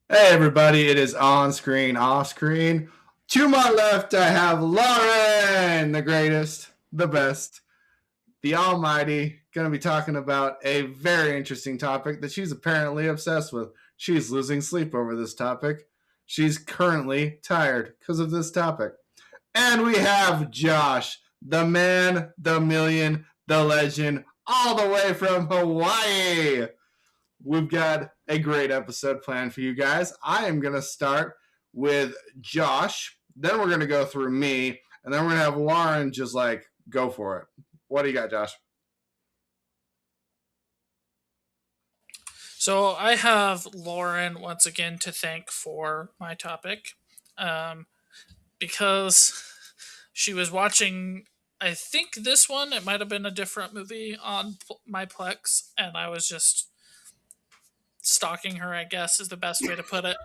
Hey everybody, it is on screen, off screen. To my left, I have Lauren, the greatest, the best, the almighty, going to be talking about a very interesting topic that she's apparently obsessed with. She's losing sleep over this topic. She's currently tired because of this topic. And we have Josh, the man, the million, the legend, all the way from Hawaii. We've got a great episode planned for you guys. I am going to start with Josh. Then we're going to go through me. And then we're going to have Lauren just like go for it. What do you got, Josh? So I have Lauren once again to thank for my topic, um, because she was watching. I think this one. It might have been a different movie on my Plex, and I was just stalking her. I guess is the best way to put it.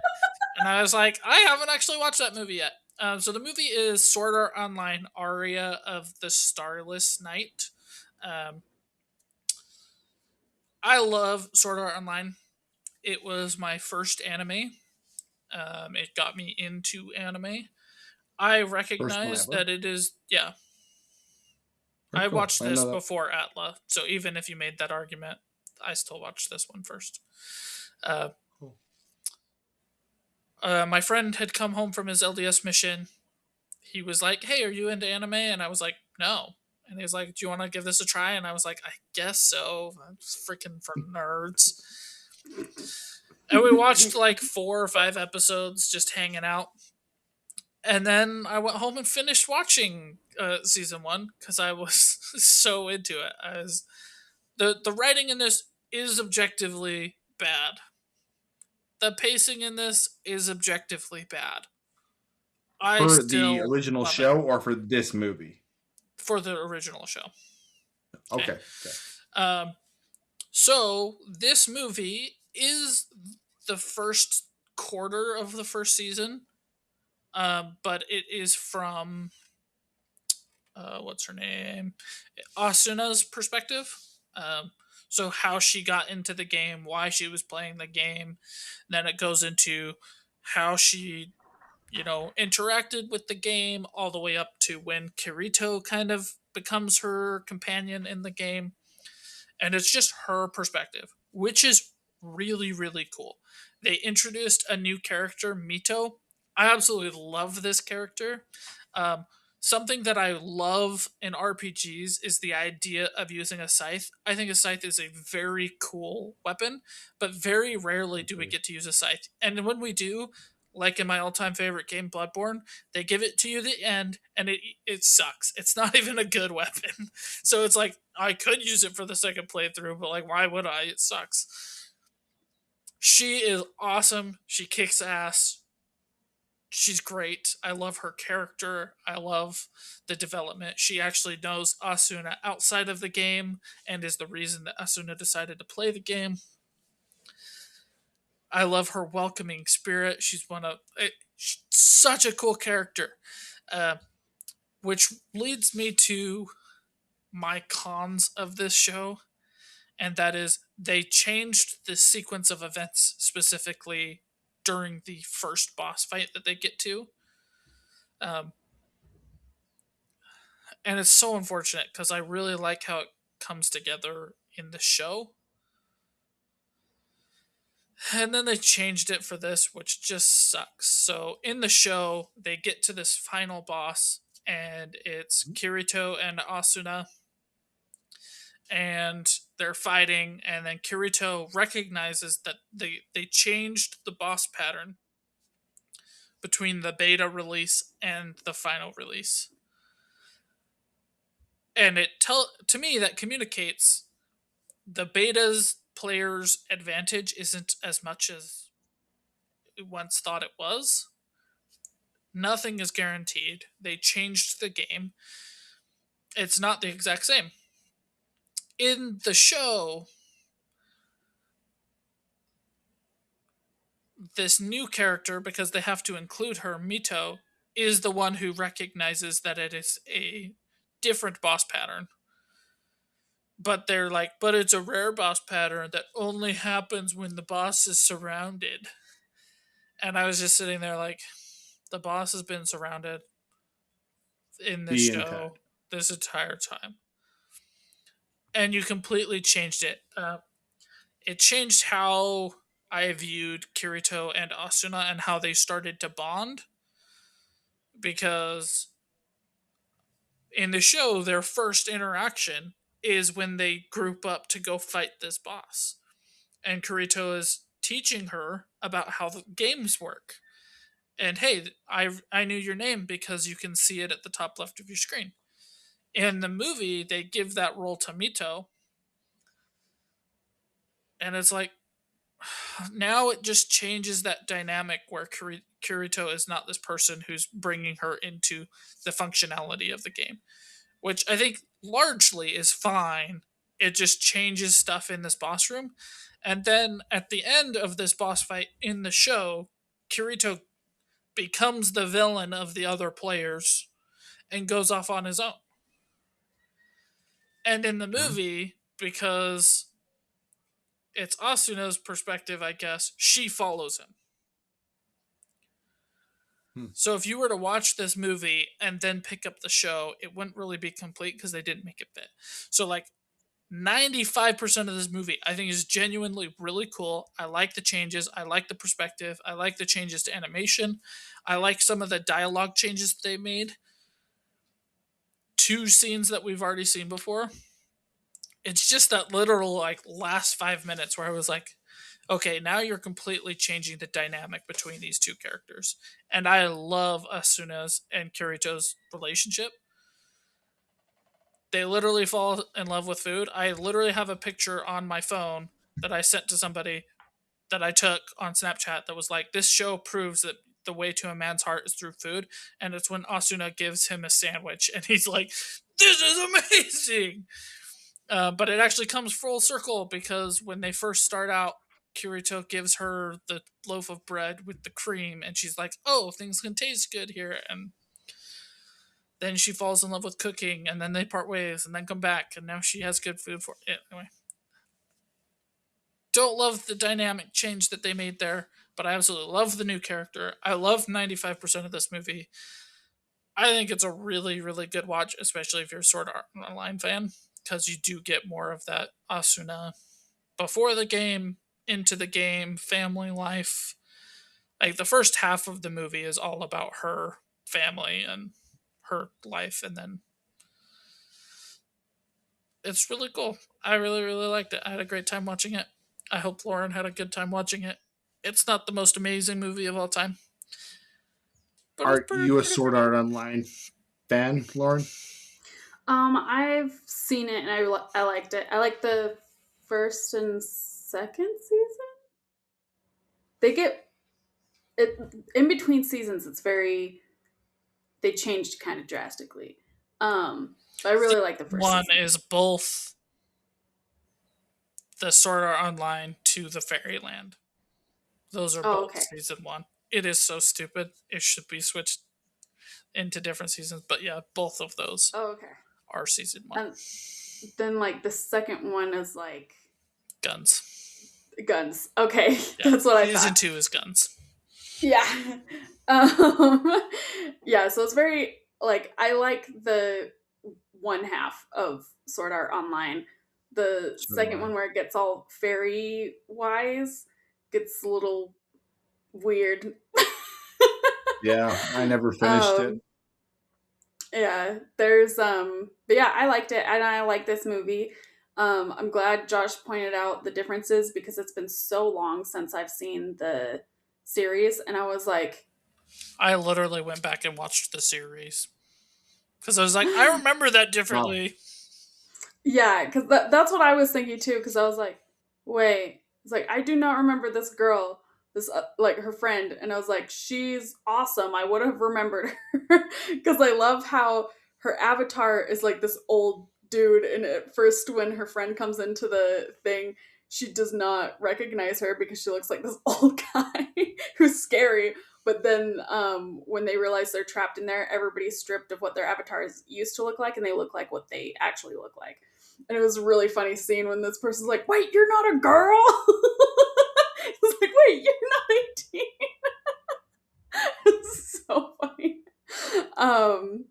And I was like, I haven't actually watched that movie yet. So the movie is Sword Art Online Aria of the Starless Night. Um, I love Sword Art Online. It was my first anime. It got me into anime. I First one recognize ever. that it is, yeah. Very I cool. watched I didn't this know that. before Atla, so even if you made that argument, I still watched this one first. Uh, Cool. my friend had come home from his LDS mission. He was like, "Hey, are you into anime?" And I was like, "No." And he was like, "Do you want to give this a try?" And I was like, "I guess so." It's freaking for nerds. And we watched like 4 or 5 episodes just hanging out. And then I went home and finished watching season one because I was so into it. The writing in this is objectively bad. The pacing in this is objectively bad. I For the still original love it show or for this movie? for the original show. Okay. Okay. Okay. Um, so this movie is the first quarter of the first season, but it is from what's her name, Asuna's perspective. Um, so how she got into the game, why she was playing the game, then it goes into how she interacted with the game all the way up to when Kirito kind of becomes her companion in the game, and it's just her perspective, which is really really cool. They introduced a new character, Mito. I absolutely love this character. um, Something that I love in RPGs is the idea of using a scythe. I think a scythe is a very cool weapon, but very rarely do we Agreed. get to use a scythe, and when we do, like in my all-time favorite game Bloodborne, they give it to you at the end and it sucks. It's not even a good weapon. So it's like I could use it for the second playthrough, but like why would I? It sucks. She is awesome. She kicks ass. She's great. I love her character. I love the development. She actually knows Asuna outside of the game and is the reason that Asuna decided to play the game. I love her welcoming spirit. She's such a cool character. Uh, which leads me to my cons of this show, and that is they changed the sequence of events specifically during the first boss fight that they get to. Um, and it's so unfortunate because I really like how it comes together in the show. And then they changed it for this, which just sucks. So in the show, they get to this final boss, and it's Kirito and Asuna, and they're fighting. And then Kirito recognizes that they changed the boss pattern between the beta release and the final release. And to me that communicates the beta's players advantage isn't as much as it once thought it was. Nothing is guaranteed. They changed the game. It's not the exact same. In the show, this new character, because they have to include her, Mito, is the one who recognizes that it is a different boss pattern. But they're like, but it's a rare boss pattern that only happens when the boss is surrounded. And I was just sitting there like, the boss has been surrounded in this The entire. show this entire time. And you completely changed it. It changed how I viewed Kirito and Asuna and how they started to bond, because in the show, their first interaction is when they group up to go fight this boss. And Kirito is teaching her about how the games work. And hey, I knew your name because you can see it at the top left of your screen. In the movie, they give that role to Mito, and it's like, now it just changes that dynamic where Kirito is not this person who's bringing her into the functionality of the game, which I think largely is fine. It just changes stuff in this boss room. And then at the end of this boss fight in the show, Kirito becomes the villain of the other players and goes off on his own. And in the Hmm. movie, because it's Asuna's perspective, I guess, she follows him. Hmm. So if you were to watch this movie and then pick up the show, it wouldn't really be complete because they didn't make it fit. So like 95% of this movie I think is genuinely really cool. I like the changes, I like the perspective, I like the changes to animation, I like some of the dialogue changes they made. Two scenes that we've already seen before. It's just that literal like last 5 minutes where I was like, okay, now you're completely changing the dynamic between these two characters. And I love Asuna's and Kirito's relationship. They literally fall in love with food. I literally have a picture on my phone that I sent to somebody that I took on Snapchat that was like, this show proves that the way to a man's heart is through food. And it's when Asuna gives him a sandwich and he's like, this is amazing. But it actually comes full circle because when they first start out, Kirito gives her the loaf of bread with the cream, and she's like, "Oh, things can taste good here." And then she falls in love with cooking, and then they part ways, and then come back, and now she has good food for it. Anyway, don't love the dynamic change that they made there, but I absolutely love the new character. I love 95% of this movie. I think it's a really, really good watch, especially if you're a Sword Art Online fan, because you do get more of that Asuna before the game, into the game, family life. Like the first half of the movie is all about her family and her life, and then it's really cool. I really, really liked it. I had a great time watching it. I hope Lauren had a good time watching it. It's not the most amazing movie of all time, but it's Are you a pretty Sword freaking Art cool. Online fan, Lauren? I've seen it and I liked it. I like the first and second season. They get it in between seasons. It's very they changed kind of drastically. But I really like the first One season. is both the Sword Art Online to the Fairyland. Those are Oh, both okay. season one. It is so stupid. It should be switched into different seasons. But yeah, both of those Oh, okay. are season one. And then like the second one is like Guns. guns. Okay, Yeah. that's what I Season thought. two is guns. Yeah. Um, yeah, so it's very like I like the one half of Sword Art Online. The So do second I. one where it gets all fairy wise gets a little weird. Yeah, I never finished it. um yeah, there's but yeah, I liked it and I like this movie. I'm glad Josh pointed out the differences because it's been so long since I've seen the series and I was like I literally went back and watched the series because I was like, I remember that Wow. differently. yeah, because that's what I was thinking too. Because I was like, wait, it's like I do not remember this girl, this like her friend, and I was like, she's awesome. I would have remembered her because I love how her avatar is like this old dude. And at first, when her friend comes into the thing, she does not recognize her because she looks like this old guy who's scary. But then when they realize they're trapped in there, everybody's stripped of what their avatars used to look like, and they look like what they actually look like. And it was a really funny scene when this person's like, wait, you're not a girl? It's like, wait, you're not 18. um,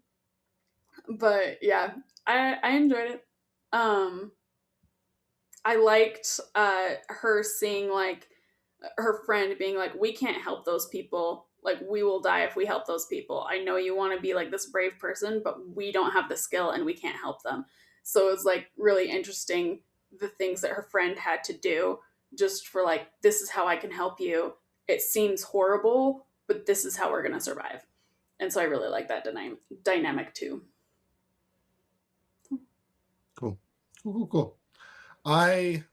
but yeah, I enjoyed it. Um, I liked her seeing like her friend being like, "We can't help those people. Like, we will die if we help those people. I know you want to be like this brave person, but we don't have the skill and we can't help them." So it was like really interesting the things that her friend had to do just for like, this is how I can help you. It seems horrible, but this is how we're gonna survive. And so I really like that dynamic too. Cool. Cool. I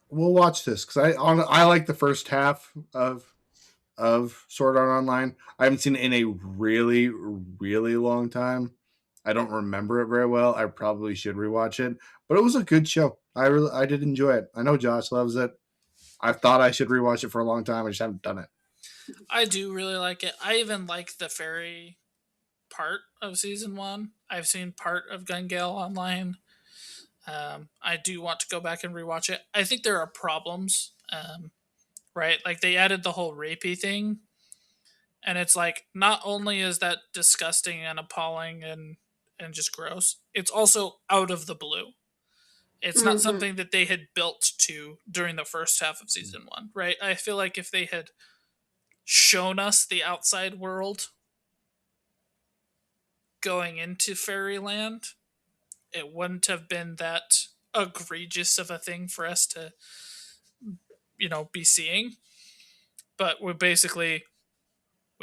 will watch this because I like the first half of Sword Art Online. I haven't seen it in a really, really long time. I don't remember it very well. I probably should rewatch it, but it was a good show. I did enjoy it. I know Josh loves it. I've thought I should rewatch it for a long time. I just haven't done it. I do really like it. I even like the fairy part of season one. I've seen part of Gun Gale online. I do want to go back and rewatch it. I think there are problems, right? Like they added the whole rapey thing, and it's like not only is that disgusting and appalling and just gross, it's also out of the blue. It's not Mm-hmm. something that they had built to during the first half of season one, right? I feel like if they had shown us the outside world going into fairyland, it wouldn't have been that egregious of a thing for us to, be seeing. But we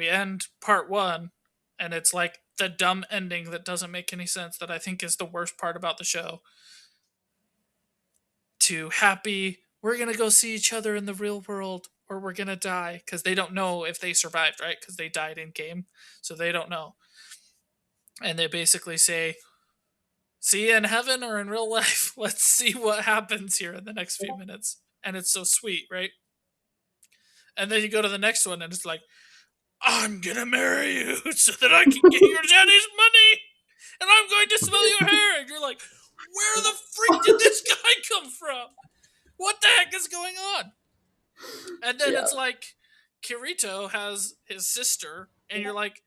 end part one, and it's like the dumb ending that doesn't make any sense, that I think is the worst part about the show, to happy, we're gonna go see each other in the real world or we're gonna die, because they don't know if they survived, right? Because they died in game, so they don't know. And they basically say, see you in heaven or in real life. Let's see what happens here in the next few minutes. And it's so sweet, right? And then you go to the next one and it's like, I'm gonna marry you so that I can get your daddy's money, and I'm going to smell your hair. And you're like, where the freak did this guy come from? What the heck is going on? And then Yeah. it's like Kirito has his sister, and you're like,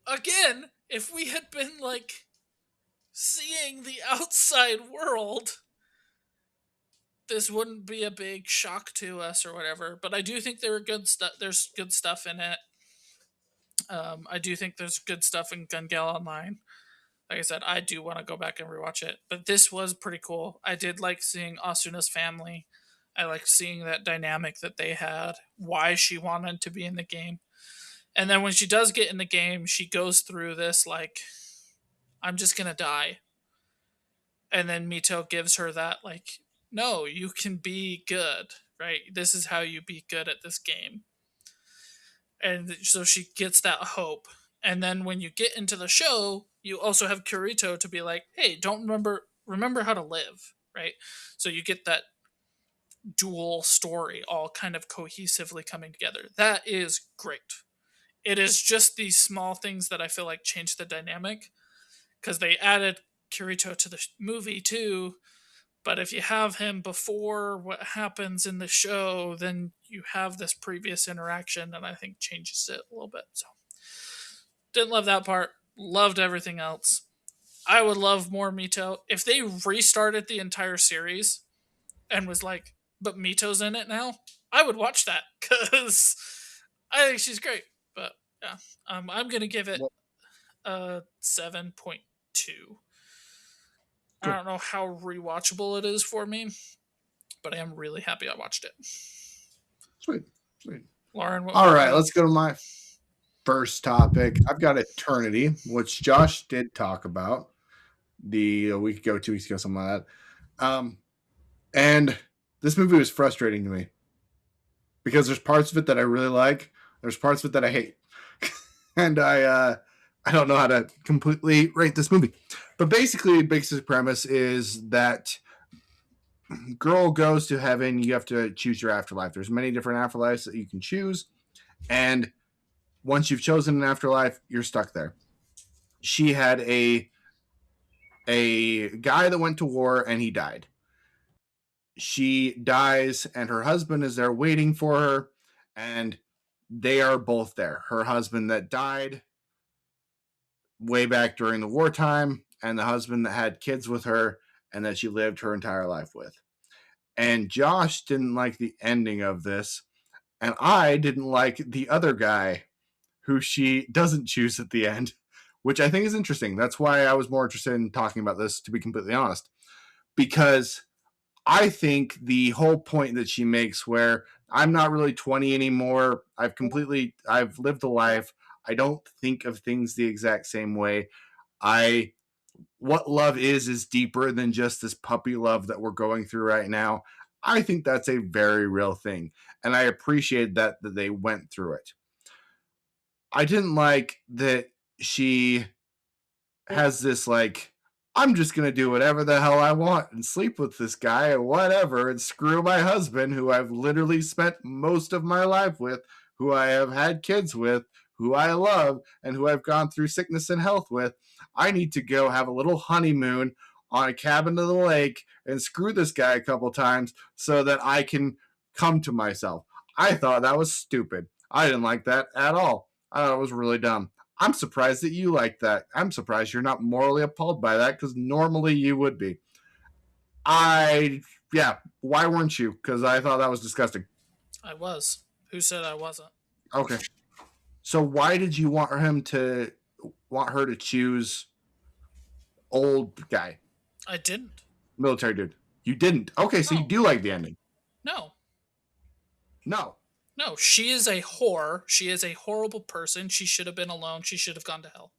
again, if we had been like seeing the outside world, this wouldn't be a big shock to us or whatever. But I do think there are good stuff. There's good stuff in it. I do think there's good stuff in Gun Gale Online. Like I said, I do want to go back and rewatch it. But this was pretty cool. I did like seeing Asuna's family. I liked seeing that dynamic that they had, why she wanted to be in the game. And then when she does get in the game, she goes through this like, I'm just gonna die. And then Mito gives her that like, no, you can be good, right? This is how you be good at this game. And so she gets that hope. And then when you get into the show, you also have Kirito to be like, hey, don't remember how to live, right? So you get that dual story all kind of cohesively coming together. That is great. It is just these small things that I feel like change the dynamic, because they added Kirito to the movie too. But if you have him before what happens in the show, then you have this previous interaction, and I think changes it a little bit. So, didn't love that part. Loved everything else. I would love more Mito. If they restarted the entire series and was like, but Mito's in it now, I would watch that because I think she's great. But yeah, I'm going to give it Well, a 7.2. I cool. don't know how rewatchable it is for me, but I am really happy I watched it. Sweet. Sweet. Lauren, what All about right, you? let's go to my first topic. I've got Eternity, which Josh did talk about a week ago, 2 weeks ago, something like that. And this movie was frustrating to me because there's parts of it that I really like. There's parts of it that I hate. And I don't know how to completely rate this movie. But basically, basic premise is that girl goes to heaven. You have to choose your afterlife. There's many different afterlives that you can choose. And once you've chosen an afterlife, you're stuck there. She had a guy that went to war and he died. She dies and her husband is there waiting for her, and they are both there. Her husband that died way back during the wartime, and the husband that had kids with her and that she lived her entire life with. And Josh didn't like the ending of this, and I didn't like the other guy who she doesn't choose at the end, which I think is interesting. That's why I was more interested in talking about this, to be completely honest, because I think the whole point that she makes, where I'm not really 20 anymore, I've lived a life, I don't think of things the exact same way. I What love is deeper than just this puppy love that we're going through right now. I think that's a very real thing, and I appreciate that they went through it. I didn't like that she has this, like, I'm just gonna do whatever the hell I want and sleep with this guy or whatever, and screw my husband, who I've literally spent most of my life with, who I have had kids with, who I love, and who I've gone through sickness and health with. I need to go have a little honeymoon on a cabin to the lake and screw this guy a couple times so that I can come to myself. I thought that was stupid. I didn't like that at all. I thought it was really dumb. I'm surprised that you like that. I'm surprised you're not morally appalled by that, because normally you would be. Yeah, why weren't you? Because I thought that was disgusting. I was. Who said I wasn't? Okay. So why did you want her to choose old guy, I didn't. military dude? You didn't. Okay, so No. you do like the ending. No. No. No, she is a whore. She is a horrible person. She should have been alone. She should have gone to hell.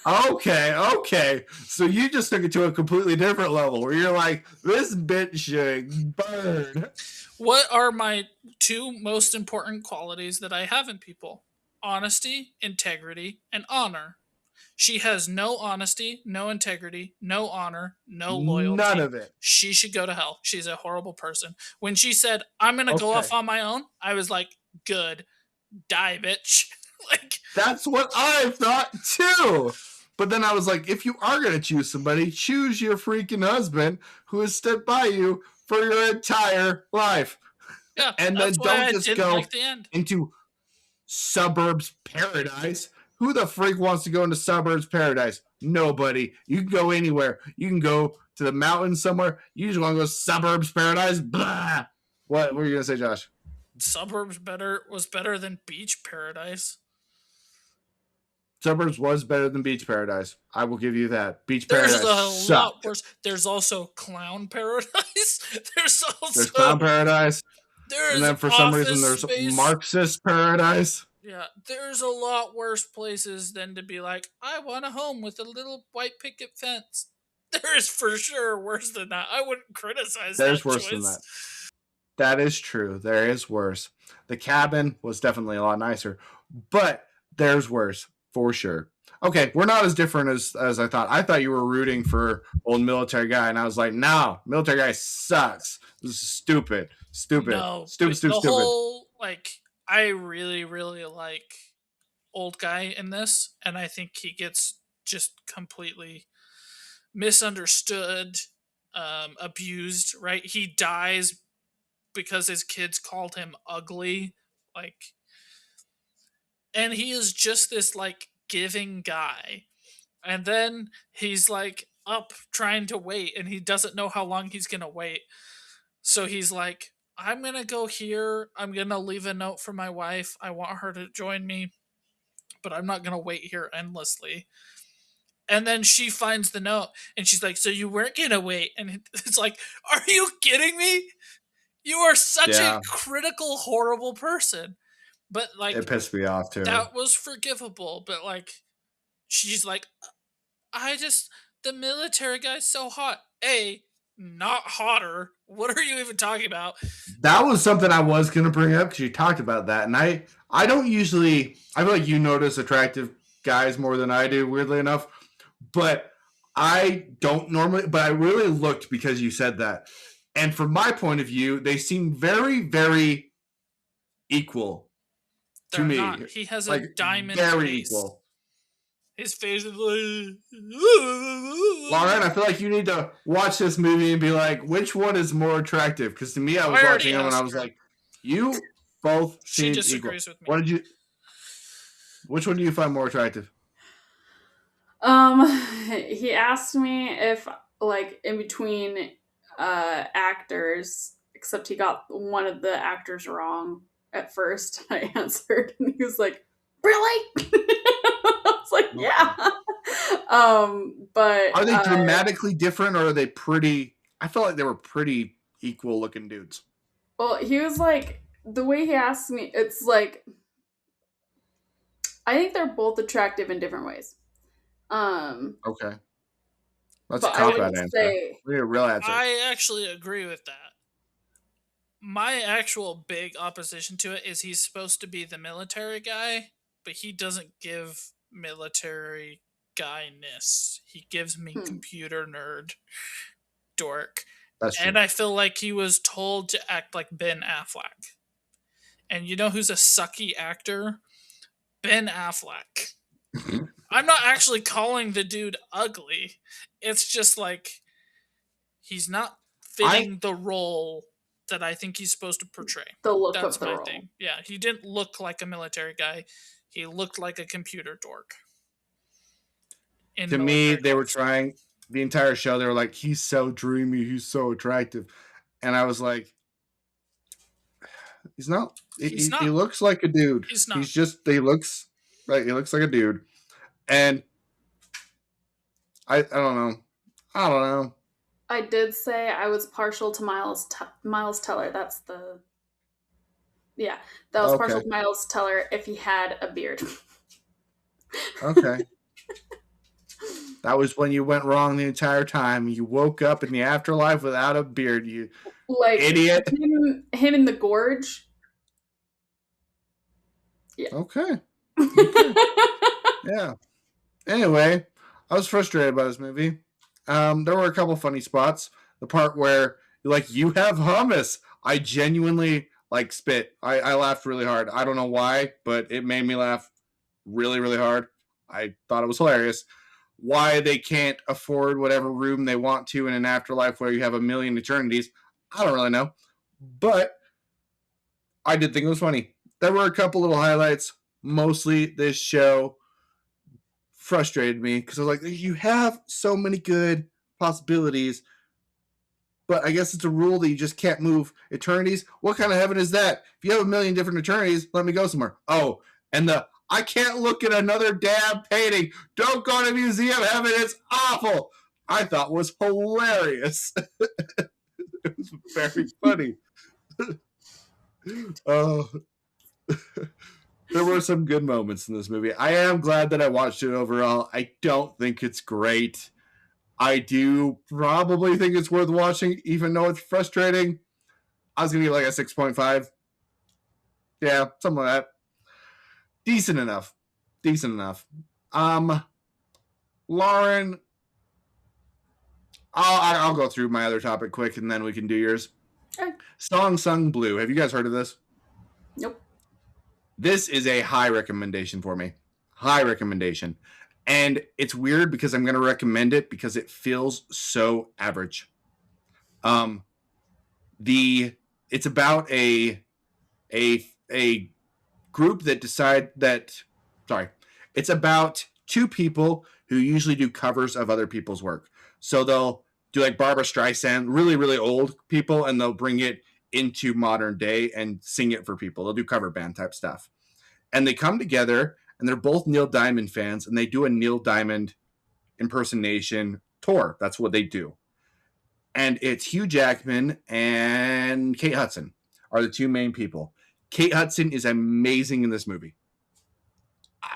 Okay. So you just took it to a completely different level where you're like, this bitch should burn. What are my two most important qualities that I have in people? Honesty, integrity, and honor. She has no honesty, no integrity, no honor, no loyalty. None of it. She should go to hell. She's a horrible person. When she said, I'm going to go off on my own, I was like, good. Die, bitch. Like, that's what I thought too. But then I was like, if you are going to choose somebody, choose your freaking husband who has stood by you for your entire life. Yeah, and then don't just go like the end. into suburbs paradise. Who the freak wants to go into suburbs paradise? Nobody. You can go anywhere. You can go to the mountains somewhere. You just want to go suburbs paradise? Blah. What were you going to say, Josh? Suburbs was better than beach paradise. Suburbs was better than beach paradise. I will give you that. Beach paradise sucked. Lot worse. There's also clown paradise. There's clown paradise. And then for some reason there's Marxist paradise. Yeah, there's a lot worse places than to be like, I want a home with a little white picket fence. There is for sure worse than that. I wouldn't criticize that. There's worse than that. That is true. There is worse. The cabin was definitely a lot nicer, but there's worse for sure. Okay, we're not as different as I thought. I thought you were rooting for old military guy, and I was like, no, military guy sucks. This is stupid. No, stupid. Whole, like, I really, really like old guy in this, and I think he gets just completely misunderstood, abused, right? He dies because his kids called him ugly, like, and he is just this, like, giving guy. And then he's, like, up trying to wait, and he doesn't know how long he's gonna wait. So he's like, I'm gonna go here. I'm gonna leave a note for my wife. I want her to join me, but I'm not gonna wait here endlessly. And then she finds the note, and she's like, so you weren't gonna wait? And it's like, are you kidding me? You are such a critical, horrible person. But, like, it pissed me off too. That was forgivable, but, like, she's like, the military guy's so hot. Not hotter. What are you even talking about? That was something I was going to bring up because you talked about that. And I don't usually, I feel like you notice attractive guys more than I do, weirdly enough. But I don't normally, but I really looked because you said that. And from my point of view, they seem very, very equal to me. Not. He has a diamond very face. Equal. His face is like... Lauren, I feel like you need to watch this movie and be like, which one is more attractive? Because to me, I was watching him and I was like, you both seem equal. With me. Which one do you find more attractive? He asked me if, like, in between actors, except he got one of the actors wrong at first. I answered, and he was like, "Really?" I was like, Okay. "Yeah." But Are they dramatically different, or are they pretty? I felt like they were pretty equal looking dudes. well, he was like, the way he asked me, it's like, I think they're both attractive in different ways. Um, Okay, that's a but I cop I out wouldn't answer. say We need a real answer. I actually agree with that. My actual big opposition to it is he's supposed to be the military guy, but he doesn't give military guyness. He gives me hmm, computer nerd dork. That's And true. I feel like he was told to act like Ben Affleck. And you know who's a sucky actor? Ben Affleck. I'm not actually calling the dude ugly. It's just like he's not I fitting the role that I think he's supposed to portray. the look of That's the my role. thing. Yeah, he didn't look like a military guy. He looked like a computer dork in To me, military they were clothes. trying the entire show. They were like, "He's so dreamy. He's so attractive," and I was like, "He's not. He's He not. looks like a dude. He's not. He's just. He looks like a dude." And I don't know. I don't know. I did say I was partial to Miles Teller. That's the yeah. That was partial Okay. to Miles Teller if he had a beard. Okay. That was when you went wrong the entire time. You woke up in the afterlife without a beard, you Like idiot. him in the gorge. Yeah. Okay. Okay. Yeah. Anyway, I was frustrated by this movie. There were a couple funny spots. The part where you're like, you have hummus. I genuinely like spit. I laughed really hard. I don't know why, but it made me laugh really, really hard. I thought it was hilarious. Why they can't afford whatever room they want to in an afterlife where you have a million eternities, I don't really know. But I did think it was funny. There were a couple little highlights. Mostly this show frustrated me because I was like, you have so many good possibilities, but I guess it's a rule that you just can't move eternities. What kind of heaven is that? If you have a million different eternities, let me go somewhere. Oh, and the I can't look at another damn painting. Don't go to museum heaven. It's awful. I thought was hilarious. It was very funny. Oh, there were some good moments in this movie. I am glad that I watched it overall. I don't think it's great. I do probably think it's worth watching, even though it's frustrating. I was gonna give like a 6.5. Yeah, something like that. Decent enough. Decent enough. Lauren, I'll go through my other topic quick, and then we can do yours. Okay. Song Sung Blue. Have you guys heard of this? Nope. This is a high recommendation for me. High recommendation. And it's weird because I'm going to recommend it because it feels so average. It's about a group that decide that it's about two people who usually do covers of other people's work. So they'll do like Barbara Streisand, really really old people, and they'll bring it into modern day and sing it for people. They'll do cover band type stuff. And they come together and they're both Neil Diamond fans and they do a Neil Diamond impersonation tour. That's what they do. And it's Hugh Jackman and Kate Hudson are the two main people. Kate Hudson is amazing in this movie.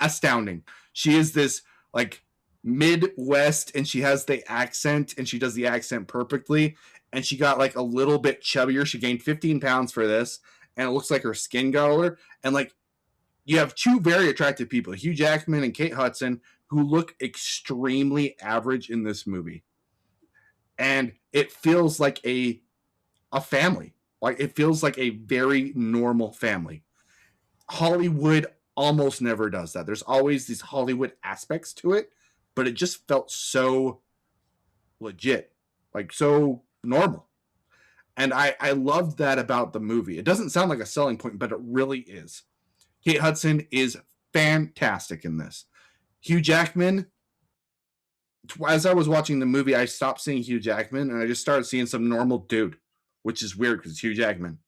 Astounding. She is this like Midwest and she has the accent and she does the accent perfectly. And she got like a little bit chubbier. She gained 15 pounds for this. And it looks like her skin got older. And like you have two very attractive people, Hugh Jackman and Kate Hudson, who look extremely average in this movie. And it feels like a family. Like it feels like a very normal family. Hollywood almost never does that. There's always these Hollywood aspects to it, but it just felt so legit, like so normal. And I loved that about the movie. It doesn't sound like a selling point, but it really is. Kate Hudson is fantastic in this. Hugh Jackman, as I was watching the movie, I stopped seeing Hugh Jackman and I just started seeing some normal dude, which is weird because it's Hugh Jackman.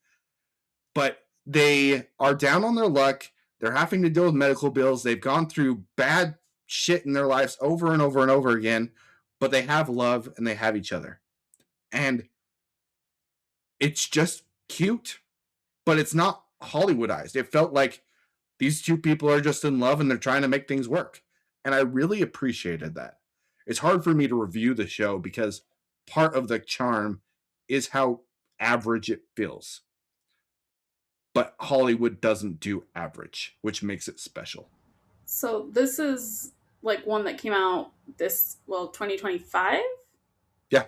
But they are down on their luck. They're having to deal with medical bills. They've gone through bad shit in their lives over and over and over again, but they have love and they have each other. And it's just cute, but it's not Hollywoodized. It felt like these two people are just in love and they're trying to make things work. And I really appreciated that. It's hard for me to review the show because part of the charm is how average it feels. But Hollywood doesn't do average, which makes it special. So this is like one that came out 2025? Yeah.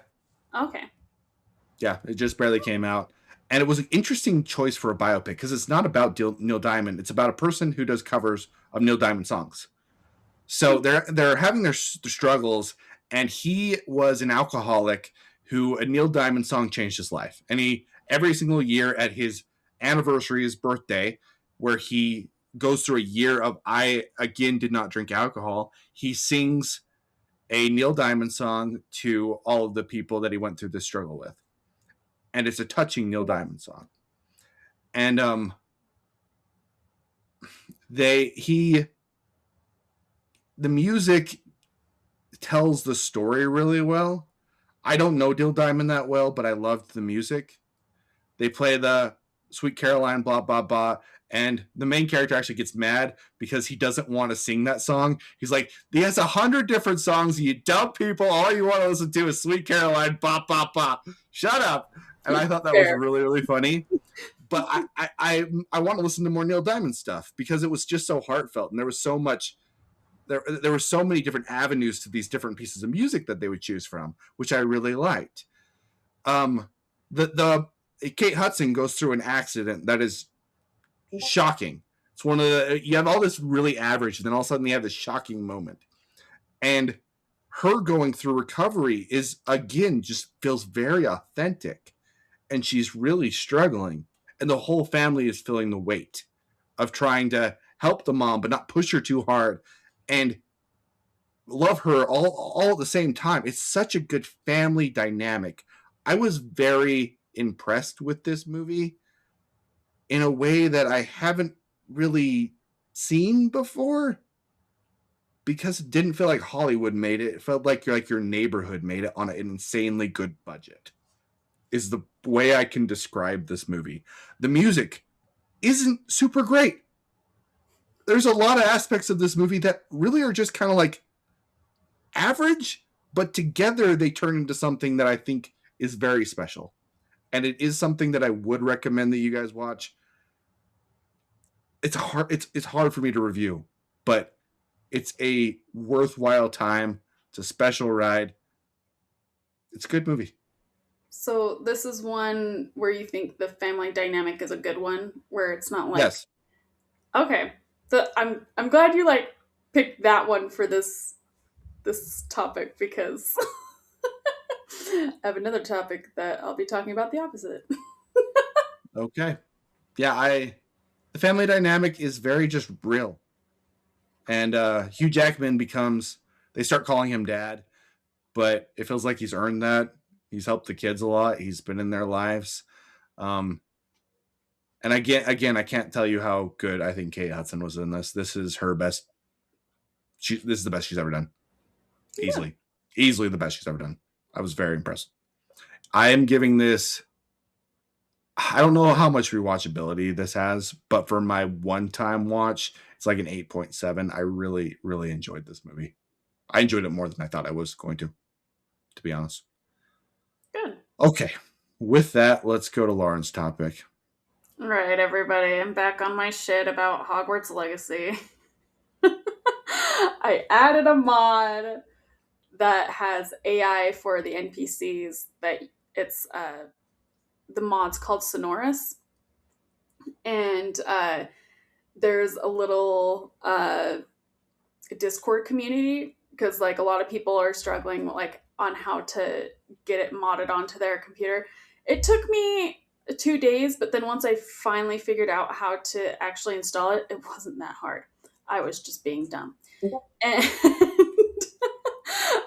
Okay. Yeah, it just barely came out. And it was an interesting choice for a biopic because it's not about Neil Diamond. It's about a person who does covers of Neil Diamond songs. So they're having their struggles, and he was an alcoholic who a Neil Diamond song changed his life. And he every single year at his anniversary, his birthday, where he goes through a year of I again did not drink alcohol, he sings a Neil Diamond song to all of the people that he went through this struggle with. And it's a touching Neil Diamond song. And the music tells the story really well. I don't know Neil Diamond that well, but I loved the music. They play the Sweet Caroline, blah, blah, blah. And the main character actually gets mad because he doesn't want to sing that song. He's like, he has 100 different songs. You dumb people. All you want to listen to is Sweet Caroline, blah, blah, blah. Shut up. And I thought that was really, really funny. But I want to listen to more Neil Diamond stuff because it was just so heartfelt. And there was so much. There were so many different avenues to these different pieces of music that they would choose from, which I really liked. The Kate Hudson goes through an accident that is shocking. It's one of the you have all this really average, and then all of a sudden you have this shocking moment, and her going through recovery is again just feels very authentic, and she's really struggling, and the whole family is feeling the weight of trying to help the mom but not push her too hard and love her all at the same time. It's such a good family dynamic. I was very impressed with this movie in a way that I haven't really seen before because it didn't feel like Hollywood made it. It felt like your neighborhood made it on an insanely good budget. Is the way I can describe this movie. The music isn't super great. There's a lot of aspects of this movie that really are just kind of like average, but together they turn into something that I think is very special. And it is something that I would recommend that you guys watch. It's hard for me to review, but it's a worthwhile time. It's a special ride. It's a good movie. So this is one where you think the family dynamic is a good one, where it's not like Yes. Okay. So I'm glad you like picked that one for this topic because I have another topic that I'll be talking about the opposite. Okay. Yeah, the family dynamic is very just real. And Hugh Jackman they start calling him dad, but it feels like he's earned that. He's helped the kids a lot. He's been in their lives. And again, I can't tell you how good I think Kate Hudson was in this. This is her best. This is the best she's ever done. Easily. Yeah. Easily the best she's ever done. I was very impressed. I am giving this, I don't know how much rewatchability this has, but for my one-time watch, it's like an 8.7. I really, really enjoyed this movie. I enjoyed it more than I thought I was going to be honest. Good. Okay. With that, let's go to Lauren's topic. All right, everybody. I'm back on my shit about Hogwarts Legacy. I added a mod that has AI for the NPCs. That it's the mod's called Sonorous, and there's a little Discord community because like a lot of people are struggling like on how to get it modded onto their computer. It took me 2 days, but then once I finally figured out how to actually install it, it wasn't that hard. I was just being dumb. And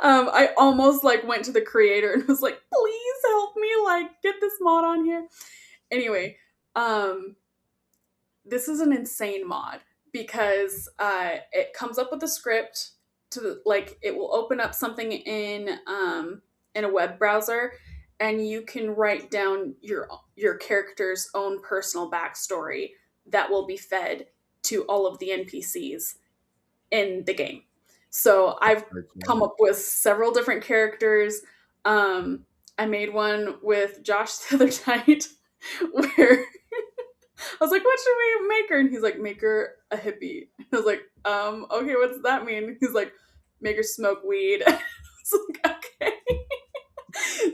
I almost like went to the creator and was like, please help me like get this mod on here. Anyway, um, this is an insane mod because it comes up with a script to like it will open up something in a web browser, and you can write down your character's own personal backstory that will be fed to all of the NPCs in the game. So I've Very cool. come up with several different characters. Um, I made one with Josh the other night where I was like, what should we make her? And he's like, make her a hippie. And I was like, okay, what does that mean? He's like, make her smoke weed. I was like, okay.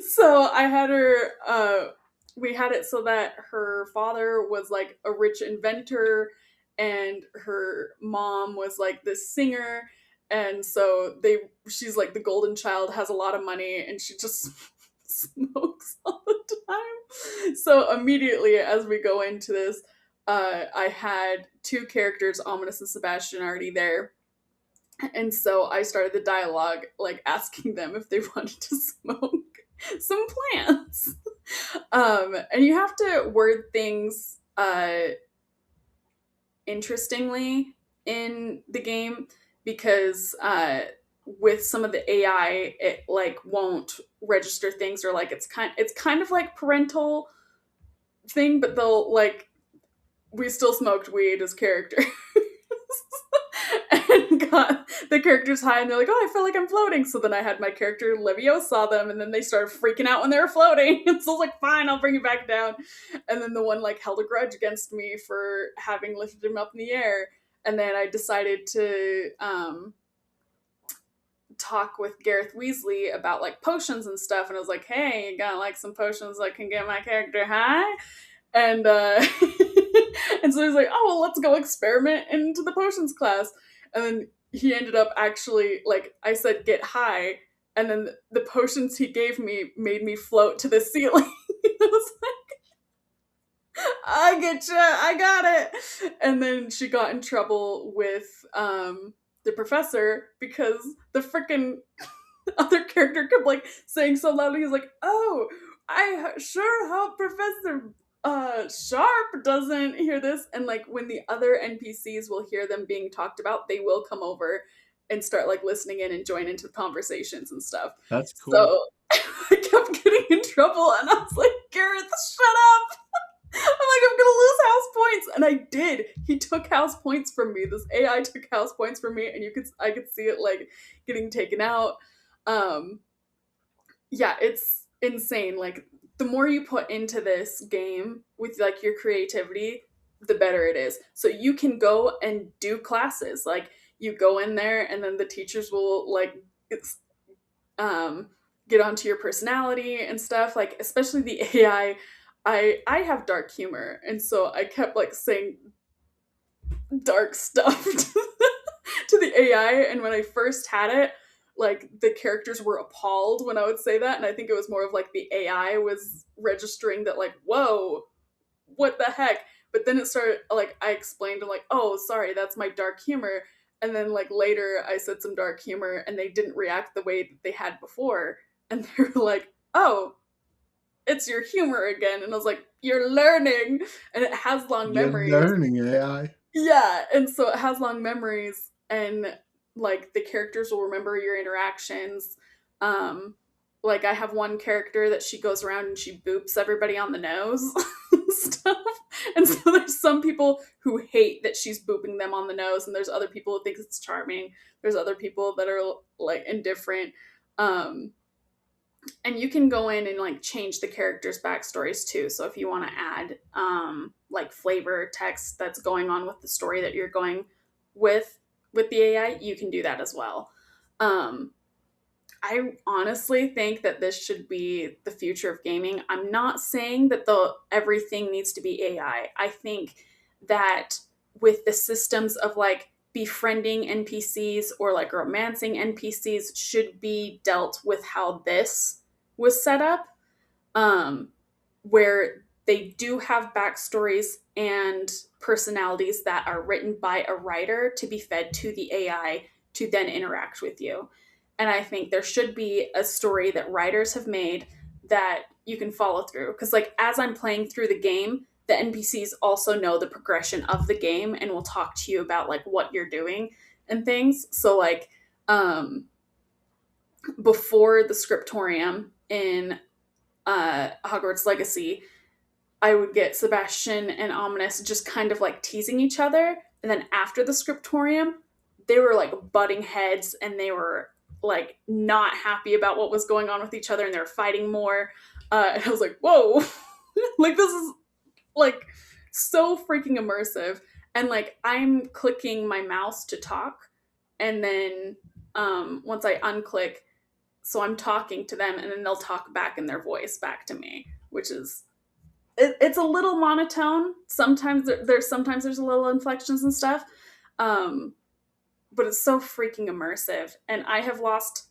So I had her, we had it so that her father was like a rich inventor and her mom was like this singer. And so she's like the golden child, has a lot of money, and she just smokes all the time. So immediately as we go into this, I had two characters, Ominous and Sebastian, already there. And so I started the dialogue, like asking them if they wanted to smoke some plants. And you have to word things interestingly in the game because with some of the AI, it like won't register things, or like it's kind of like parental thing, but they'll like we still smoked weed as characters. And got the characters high, and they're like, oh, I feel like I'm floating. So then I had my character Leviosa them, and then they started freaking out when they were floating. And so I was like, fine, I'll bring you back down. And then the one like held a grudge against me for having lifted him up in the air. And then I decided to talk with Gareth Weasley about like potions and stuff. And I was like, hey, you got like some potions that can get my character high? And and so he's like, oh well, let's go experiment into the potions class. And then he ended up actually, like, I said get high, and then the potions he gave me made me float to the ceiling. I was like, I get you, I got it. And then she got in trouble with the professor because the freaking other character kept like saying so loudly, he's like, oh, I sure hope Professor Sharp doesn't hear this. And like when the other NPCs will hear them being talked about, they will come over and start like listening in and join into the conversations and stuff. That's cool. So I kept getting in trouble, and I was like, Gareth, shut up. I'm like, I'm gonna lose house points. And I did. He took house points from me. This AI took house points from me, and I could see it like getting taken out. Yeah, it's insane. Like the more you put into this game with like your creativity, the better it is. So you can go and do classes. Like you go in there, and then the teachers will like um get onto your personality and stuff. Like especially the AI. I have dark humor, and so I kept like saying dark stuff to the AI. And when I first had it, like the characters were appalled when I would say that, and I think it was more of like the AI was registering that, like, whoa, what the heck. But then it started like I explained to like, oh, sorry, that's my dark humor. And then like later I said some dark humor, and they didn't react the way that they had before, and they were like, oh, it's your humor again. And I was like, you're learning. And it has long You're memories. learning AI. Yeah, and so it has long memories, and like the characters will remember your interactions. Like I have one character that she goes around and she boops everybody on the nose and stuff. And so there's some people who hate that she's booping them on the nose, and there's other people who think it's charming. There's other people that are like indifferent. And you can go in and like change the characters' backstories too. So if you want to add like flavor text that's going on with the story that you're going with the AI, you can do that as well. I honestly think that this should be the future of gaming. I'm not saying that everything needs to be AI. I think that with the systems of like befriending NPCs or like romancing NPCs should be dealt with how this was set up, where they do have backstories and personalities that are written by a writer to be fed to the AI to then interact with you. And I think there should be a story that writers have made that you can follow through. Because, like, as I'm playing through the game, the NPCs also know the progression of the game and will talk to you about like what you're doing and things. So, like, um, before the scriptorium in Hogwarts Legacy, I would get Sebastian and Ominous just kind of like teasing each other. And then after the scriptorium, they were like butting heads and they were like not happy about what was going on with each other and they were fighting more. And I was like, whoa, like this is like so freaking immersive. And like I'm clicking my mouse to talk. And then once I unclick, so I'm talking to them and then they'll talk back in their voice back to me, which is it's a little monotone. Sometimes there's a little inflections and stuff, um, but it's so freaking immersive. And I have lost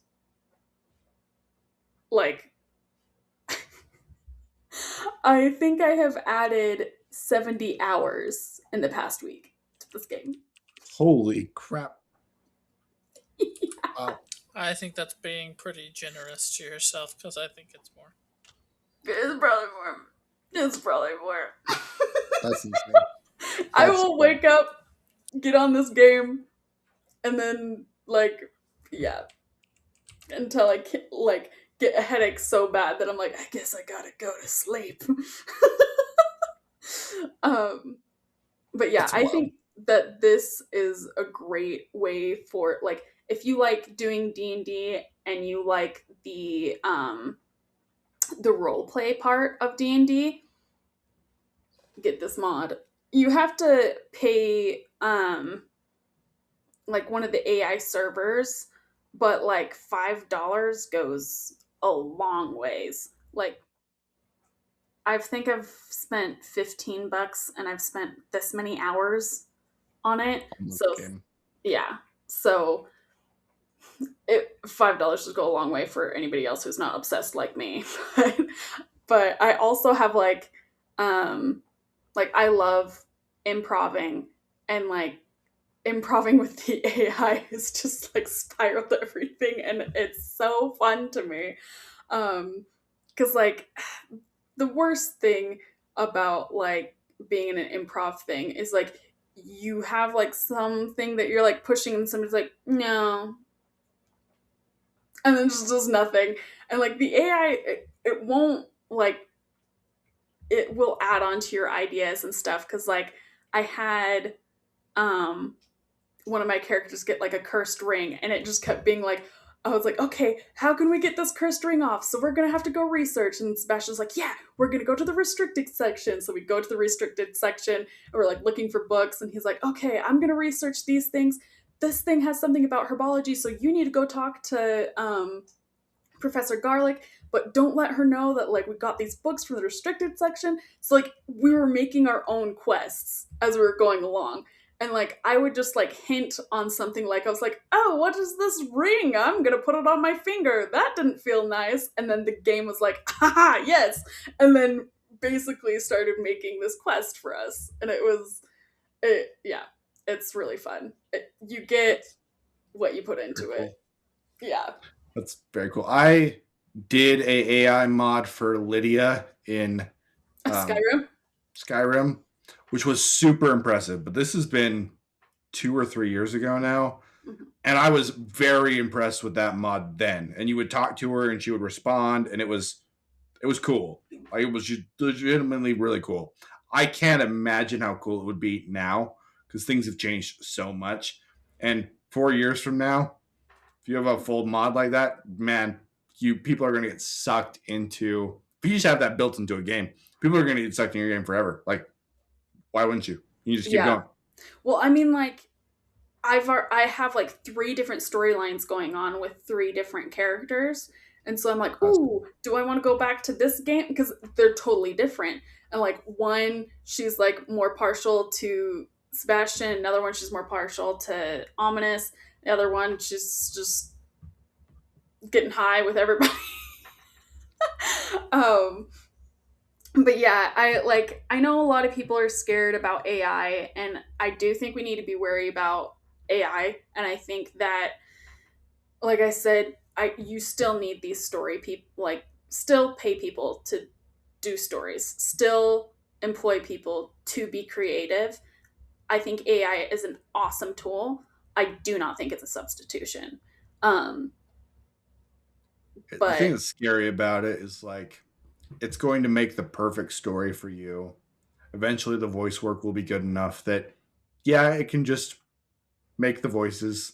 like I think I have added 70 hours in the past week to this game. Holy crap. Wow. I think that's being pretty generous to yourself because I think it's more. It's probably more. It's probably more. That's insane. I will wake up, get on this game, and then like, yeah, until I can, like get a headache so bad that I'm like, I guess I gotta go to sleep. But yeah, That's I wild. think that this is a great way for like if you like doing D&D and you like the role play part of D&D, get this mod. You have to pay like one of the AI servers, but like $5 goes a long ways. Like I think I've spent $15 and I've spent this many hours on it. So Game. yeah. So $5 would go a long way for anybody else who's not obsessed like me. But I also have like I love improving and like improving with the AI is just like spiraled everything and it's so fun to me. Cause like the worst thing about like being in an improv thing is like you have like something that you're like pushing and somebody's like, no. And then just does nothing. And like the AI it won't like it will add on to your ideas and stuff because like I had one of my characters get like a cursed ring and it just kept being like I was like, okay, how can we get this cursed ring off? So we're gonna have to go research. And Sebastian's like, yeah, we're gonna go to the restricted section. So we go to the restricted section and we're like looking for books. And he's like, okay, I'm gonna research these things. This thing has something about herbology, so you need to go talk to Professor Garlic, but don't let her know that like we got these books from the restricted section. So like we were making our own quests as we were going along. And like I would just like hint on something like I was like, oh, what is this ring? I'm gonna put it on my finger. That didn't feel nice. And then the game was like, haha, yes. And then basically started making this quest for us. And yeah, it's really fun. You get what you put into Very cool. it. Yeah. That's very cool. I did a AI mod for Lydia in Skyrim, which was super impressive. But this has been 2 or 3 years ago now. Mm-hmm. And I was very impressed with that mod then. And you would talk to her and she would respond and it was cool. Like, it was legitimately really cool. I can't imagine how cool it would be now because things have changed so much. And 4 years from now, if you have a full mod like that, man, people are going to get sucked into. If you just have that built into a game, people are going to get sucked in your game forever. Like, why wouldn't you? You just keep going. Well, I mean, like, I have like 3 different storylines going on with 3 different characters, and so I'm like, ooh, do I want to go back to this game because they're totally different? And like one, she's like more partial to Sebastian. Another one, she's more partial to Ominous. The other one, she's just getting high with everybody. But yeah, I know a lot of people are scared about AI, and I do think we need to be wary about AI. And I think that like I said, I you still need these story people, like still pay people to do stories, still employ people to be creative. I think AI is an awesome tool. I do not think it's a substitution. Um, The thing but that's scary about it is like it's going to make the perfect story for you. Eventually, the voice work will be good enough that, yeah, it can just make the voices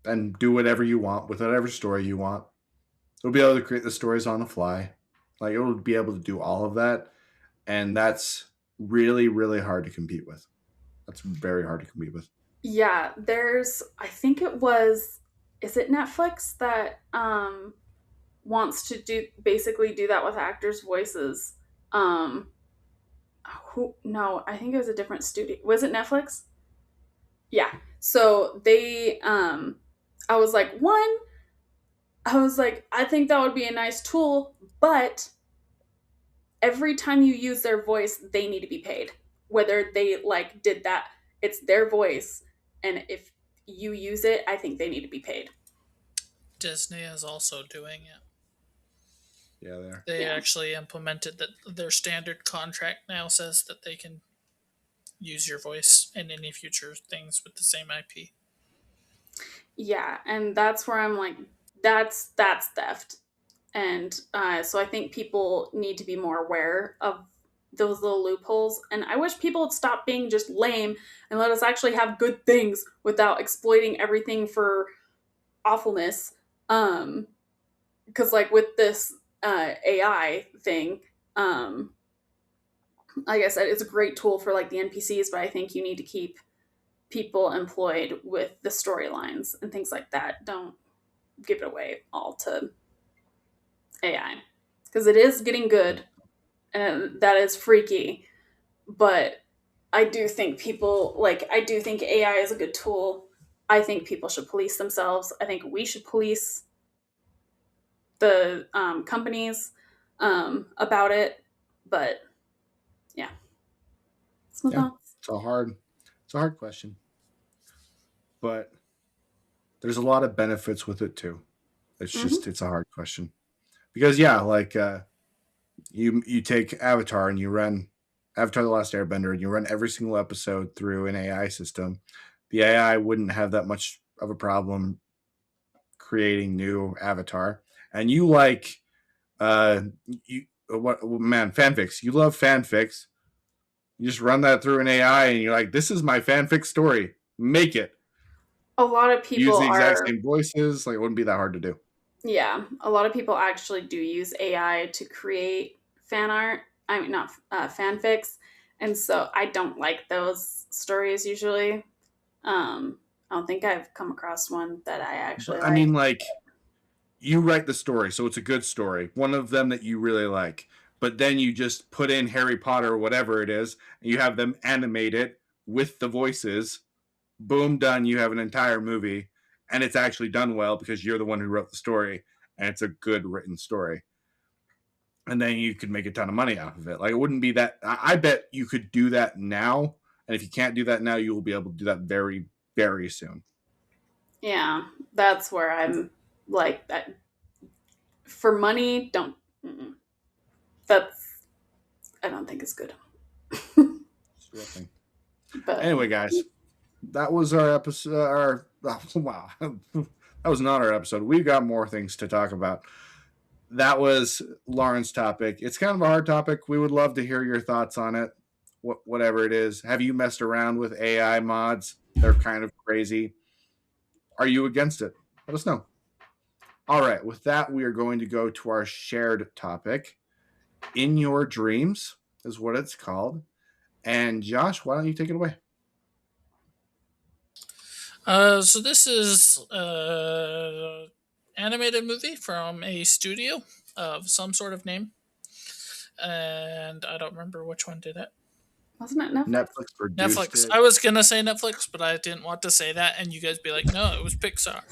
and do whatever you want with whatever story you want. It'll be able to create the stories on the fly. Like it'll be able to do all of that, and that's really, really hard to compete with. That's very hard to compete with. yeah, there's I think it was is it Netflix that wants to do basically do that with actors' voices. Um who no, I think it was a different studio. Was it Netflix? Yeah. So they I was like, one, I was like, I think that would be a nice tool, but every time you use their voice, they need to be paid. Whether they like did that, it's their voice, and if you use it, I think they need to be paid. Disney is also doing it. Yeah, there. They Yeah. actually implemented that their standard contract now says that they can use your voice in any future things with the same IP. Yeah, and that's where I'm like, that's theft. And so I think people need to be more aware of those little loopholes. And I wish people would stop being just lame and let us actually have good things without exploiting everything for awfulness. Because like with this AI thing, um, like I said, it's a great tool for like the NPCs, but I think you need to keep people employed with the storylines and things like that. Don't give it away all to AI because it is getting good and that is freaky. But I do think people like I do think AI is a good tool. I think people should police themselves. I think we should police the companies about it. But yeah, that's my Yeah, thoughts. it's a hard question, but there's a lot of benefits with it too. Mm-hmm. It's a hard question because yeah, like you take Avatar and you run Avatar: The Last Airbender and you run every single episode through an AI system. The AI wouldn't have that much of a problem creating new Avatar, and you like you what man fanfics. You love fanfics. You just run that through an AI, and you're like, "This is my fanfic story. Make it." A lot of Use people the exact are same voices. Like it wouldn't be that hard to do. yeah, a lot of people actually do use AI to create fan art. I mean, not fanfics, and so I don't like those stories usually. I don't think I've come across one that I But actually I like. mean, like you write the story, so it's a good story. One of them that you really like, but then you just put in Harry Potter or whatever it is, and you have them animate it with the voices. Boom, done. You have an entire movie, and it's actually done well because you're the one who wrote the story, and it's a good written story. And then you could make a ton of money off of it. Like it wouldn't be that. I bet you could do that now, and if you can't do that now, you will be able to do that very, very soon. Yeah, that's where I'm like that for money. Don't. Mm-mm. That's I don't think it's good. It's a real thing. But Anyway, guys, that was our episode. Our wow, that was not our episode. We've got more things to talk about. That was Lauren's topic. It's kind of a hard topic. We would love to hear your thoughts on it. Whatever it is, have you messed around with AI mods? They're kind of crazy. Are you against it? Let us know. All right. With that, we are going to go to our shared topic. In Your Dreams is what it's called. And Josh, why don't you take it away? So this is animated movie from a studio of some sort of name, and I don't remember which one did it. wasn't it Netflix? Netflix produced Netflix. it. I was gonna say Netflix, but I didn't want to say that, and you guys be like, "No, it was Pixar."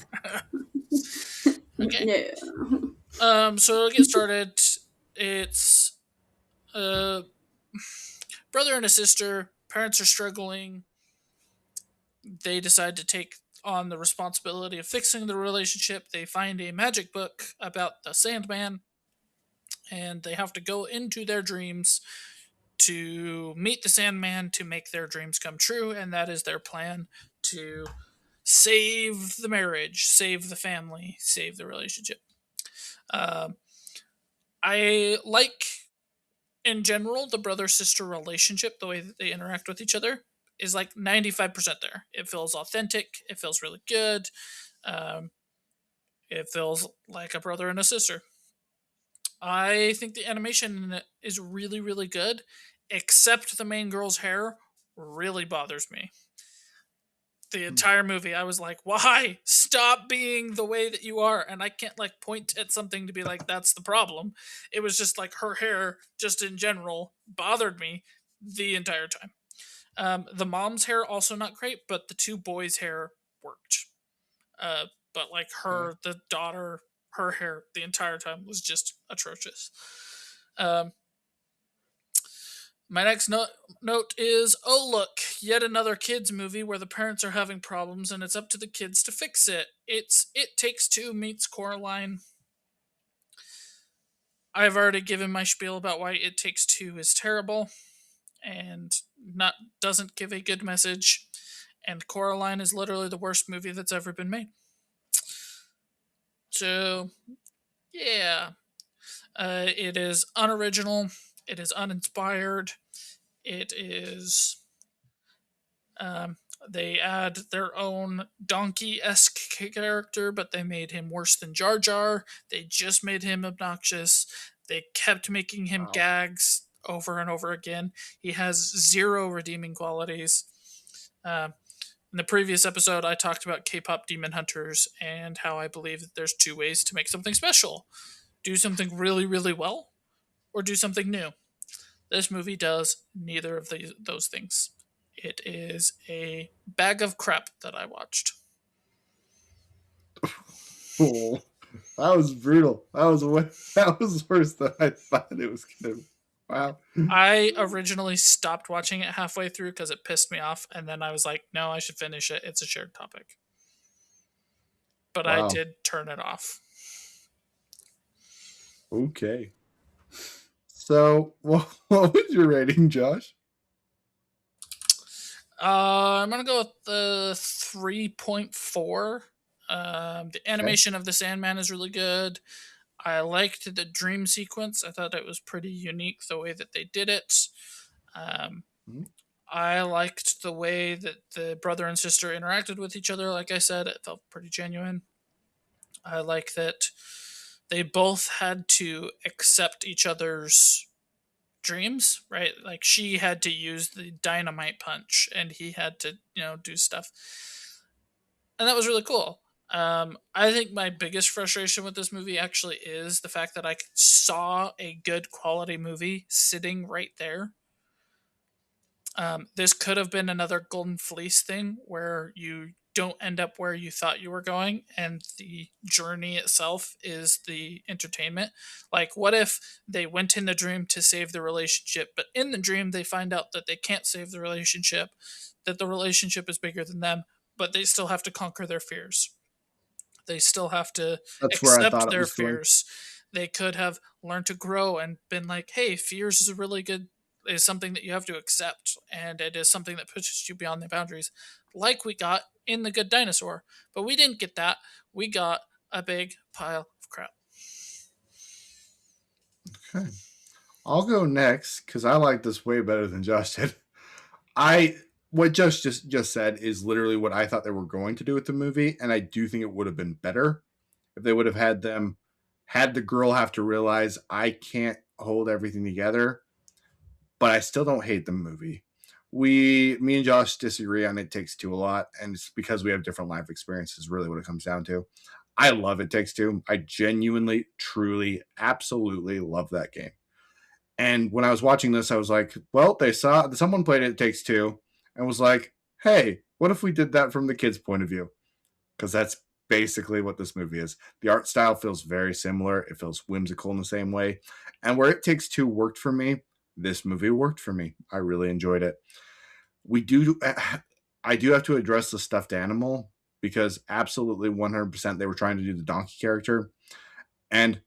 Okay. Yeah. So to get started, it's a brother and a sister. Parents are struggling. They decide to take on the responsibility of fixing the relationship. They find a magic book about the Sandman, and they have to go into their dreams to meet the Sandman to make their dreams come true, and that is their plan to save the marriage, save the family, save the relationship. Uh, I like, in general, the brother sister relationship, the way that they interact with each other, is like 95% there. It feels authentic, it feels really good, um, it feels like a brother and a sister. I think the animation in it is really, really good, except the main girl's hair really bothers me. The Hmm. entire movie, I was like, why? Stop being the way that you are. And I can't like point at something to be like, that's the problem. It was just like her hair, just in general, bothered me the entire time. The mom's hair also not great, but the two boys' hair worked. But like Okay. the daughter, her hair the entire time was just atrocious. Um, my next note is, oh look, yet another kids movie where the parents are having problems and it's up to the kids to fix it. It's It Takes Two meets Coraline. I've already given my spiel about why It Takes Two is terrible and not doesn't give a good message. And Coraline is literally the worst movie that's ever been made. So yeah, it is unoriginal. It is uninspired. It is Um, they add their own donkey esque character, but they made him worse than Jar Jar. They just made him obnoxious. They kept making him Wow. gags over and over again. He has zero redeeming qualities. Um, in the previous episode, I talked about K pop demon hunters and how I believe that there's two ways to make something special: do something really, really well, or do something new. This movie does neither of those things. It is a bag of crap that I watched. Oh, that was brutal. That was worse than I thought it was gonna be. Wow. I originally stopped watching it halfway through because it pissed me off, and then I was like, no, I should finish it. It's a shared topic. But I Wow. did turn it off. Okay. So, what was your rating, Josh? I'm going to go with the 3.4. The Okay. animation of the Sandman is really good. I liked the dream sequence. I thought it was pretty unique the way that they did it. Um, Mhm. I liked the way that the brother and sister interacted with each other. Like I said, it felt pretty genuine. I like that they both had to accept each other's dreams, right? Like she had to use the dynamite punch and he had to, do stuff. And that was really cool. I think my biggest frustration with this movie actually is the fact that I saw a good quality movie sitting right there. This could have been another Golden Fleece thing where you don't end up where you thought you were going and the journey itself is the entertainment. Like, what if they went in the dream to save the relationship, but in the dream they find out that they can't save the relationship, that the relationship is bigger than them, but they still have to conquer their fears? They still have to That's where I thought accept it their was going. fears. They could have learned to grow and been like, hey, fears is a really good is something that you have to accept and it is something that pushes you beyond the boundaries, like we got in The Good Dinosaur. But we didn't get that. We got a big pile of crap. Okay. I'll go next because I like this way better than Josh did. I what Josh just said is literally what I thought they were going to do with the movie, and I do think it would have been better if they would have had the girl have to realize I can't hold everything together, but I still don't hate the movie. Me and Josh disagree on It Takes Two a lot, and it's because we have different life experiences. Really, what it comes down to. I love It Takes Two. I genuinely, truly, absolutely love that game. And when I was watching this, I was like, well, they saw someone played It Takes Two and was like, hey, what if we did that from the kids' point of view? Because that's basically what this movie is. The art style feels very similar. It feels whimsical in the same way. And where It Takes Two worked for me, this movie worked for me. I really enjoyed it. We do, I do have to address the stuffed animal because absolutely 100% they were trying to do the donkey character. And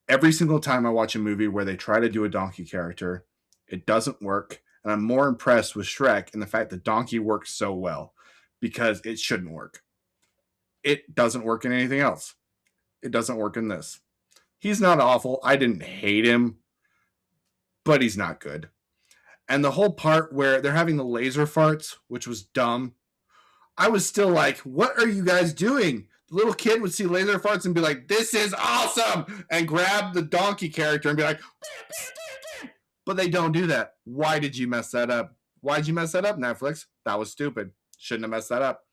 every single time I watch a movie where they try to do a donkey character, it doesn't work. And I'm more impressed with Shrek and the fact that donkey works so well because it shouldn't work. It doesn't work in anything else. It doesn't work in this. He's not awful. I didn't hate him, but he's not good. And the whole part where they're having the laser farts, which was dumb, I was still like, what are you guys doing? The little kid would see laser farts and be like, this is awesome, and grab the donkey character and be like, but they don't do that. Why did you mess that up? Why'd you mess that up, Netflix? That was stupid. Shouldn't have messed that up.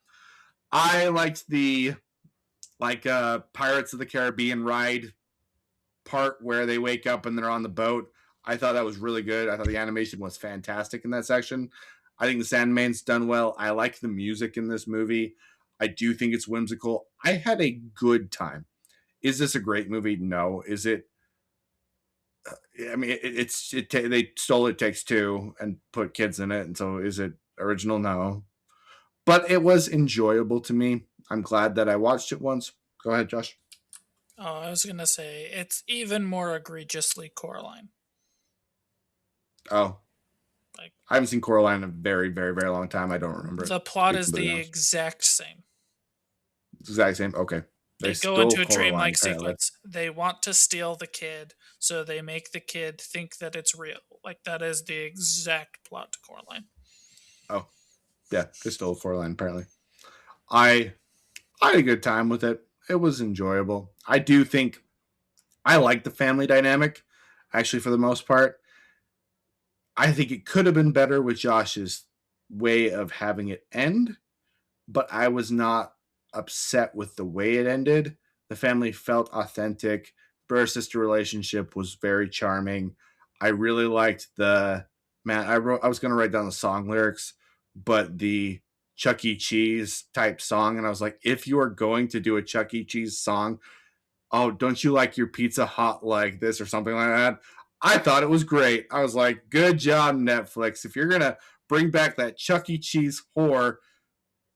I liked the Pirates of the Caribbean ride part where they wake up and they're on the boat. I thought that was really good. I thought the animation was fantastic in that section. I think the Sandman's done well. I like the music in this movie. I do think it's whimsical. I had a good time. Is this a great movie? No. Is it? I mean, they stole It Takes Two and put kids in it, and so is it original? No. But it was enjoyable to me. I'm glad that I watched it once. Go ahead, Josh. Oh, I was gonna say it's even more egregiously Coraline. Oh, Like, I haven't seen Coraline in a very, very, very long time. I don't remember it. the plot is the exact same. It's the exact same. Okay. They go stole into a Coraline, dreamlike apparently. sequence. They want to steal the kid, so they make the kid think that it's real. Like, that is the exact plot to Coraline. Oh, yeah, they stole Coraline, apparently. I had a good time with it. It was enjoyable. I do think I like the family dynamic, actually, for the most part. I think it could have been better with Josh's way of having it end, but I was not upset with the way it ended. The family felt authentic. Brother sister relationship was very charming. I really liked I was going to write down the song lyrics, but the Chuck E. Cheese type song, and I was like, if you are going to do a Chuck E. Cheese song, oh, don't you like your pizza hot like this or something like that? I thought it was great. I was like, good job, Netflix. If you're going to bring back that Chuck E. Cheese horror,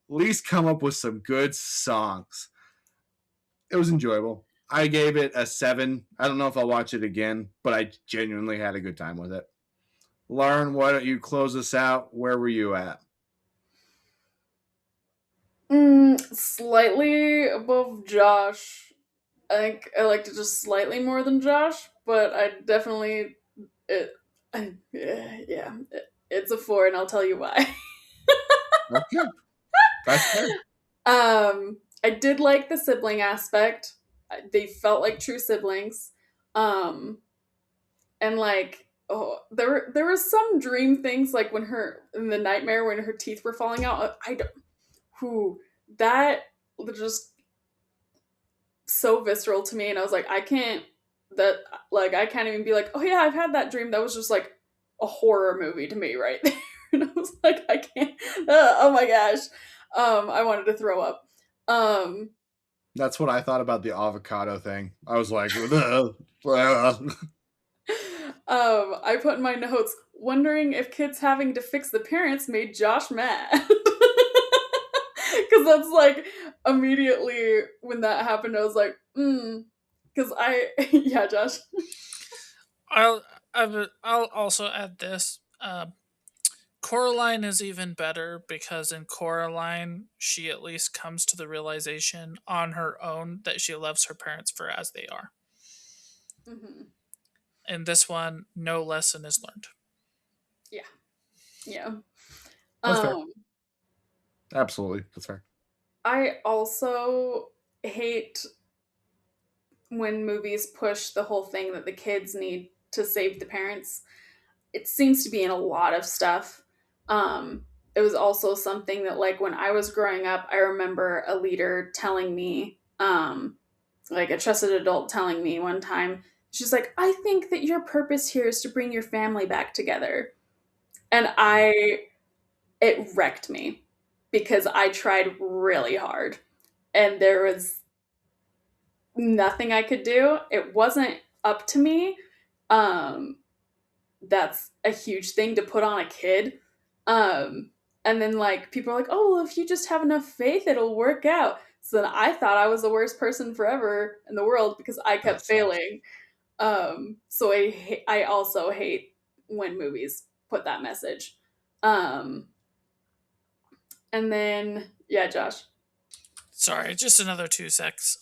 at least come up with some good songs. It was enjoyable. I gave it a 7. I don't know if I'll watch it again, but I genuinely had a good time with it. Lauren, why don't you close us out? Where were you at? Slightly above Josh. I think I liked it just slightly more than Josh, but I definitely it's a 4, and I'll tell you why. Okay, that's fair. I did like the sibling aspect. They felt like true siblings. And like, oh, there were some dream things, like when her in the nightmare when her teeth were falling out. I don't who that just so visceral to me, and I was like, I can't that like I can't even be like, oh yeah, I've had that dream. That was just like a horror movie to me right there. And I was like, I can't. Oh my gosh, I wanted to throw up. That's what I thought about the avocado thing. I was like, I put in my notes, wondering if kids having to fix the parents made Josh mad. Because that's like immediately when that happened, I was like, because yeah, Josh. I'll also add this. Coraline is even better because in Coraline, she at least comes to the realization on her own that she loves her parents for as they are. Mm-hmm. In this one, no lesson is learned. Yeah. Yeah. That's fair. Absolutely. That's fair. I also hate when movies push the whole thing that the kids need to save the parents. It seems to be in a lot of stuff. It was also something that, like, when I was growing up, I remember a leader telling me, like a trusted adult telling me one time, she's like, I think that your purpose here is to bring your family back together. And it wrecked me because I tried really hard and there was nothing I could do. It wasn't up to me. That's a huge thing to put on a kid. And then like people are like, "Oh, well, if you just have enough faith, it'll work out." So then I thought I was the worst person forever in the world because I That kept sucks. failing. So I also hate when movies put that message. Um, and then yeah, Josh. Sorry, just another 2 secs.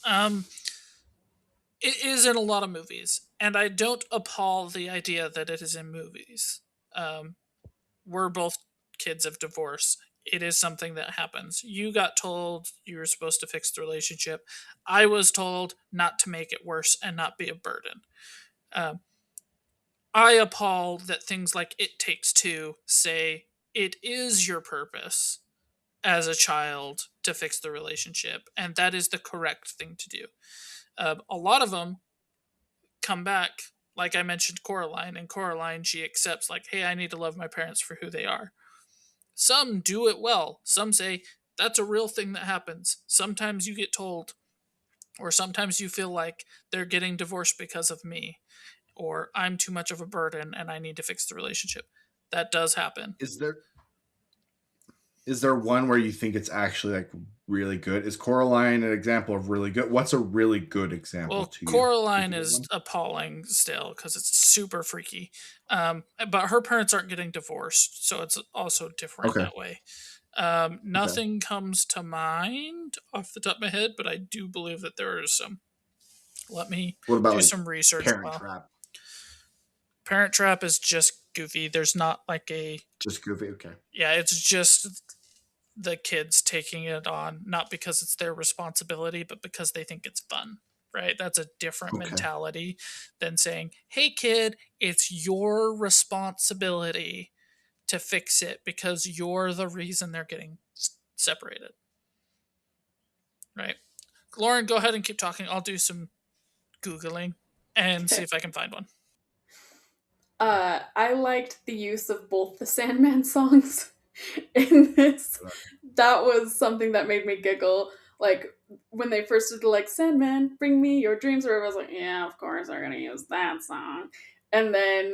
It is in a lot of movies, and I don't appall the idea that it is in movies. Um, we're both kids of divorce. It is something that happens. You got told you were supposed to fix the relationship. I was told not to make it worse and not be a burden. Um, I appall that things like It Takes Two say it is your purpose as a child to fix the relationship, and that is the correct thing to do. A lot of them come back, like I mentioned, Coraline. And Coraline, she accepts, like, hey, I need to love my parents for who they are. Some do it well. Some say that's a real thing that happens. Sometimes you get told, or sometimes you feel like they're getting divorced because of me, or I'm too much of a burden and I need to fix the relationship. That does happen. Is there one where you think it's actually like really good? Is Coraline an example of really good? What's a really good example Well, to you? If Coraline you get is one. appalling still because it's super freaky. But her parents aren't getting divorced, so it's also different Okay. that way. Okay. Nothing comes to mind off the top of my head, but I do believe that there is some. Let me What about do like some research. Parent Well, Trap? Parent Trap is just goofy. There's not like a, Just goofy. Okay. yeah, it's just the kids taking it on, not because it's their responsibility, but because they think it's fun. Right? That's a different Okay. mentality than saying, hey, kid, it's your responsibility to fix it because you're the reason they're getting separated. Right? Lauren, go ahead and keep talking. I'll do some Googling and see Okay. if I can find one. I liked the use of both the Sandman songs in this. That was something that made me giggle. Like when they first did like Sandman, bring me your dreams, or I was like, yeah, of course they're gonna use that song. And then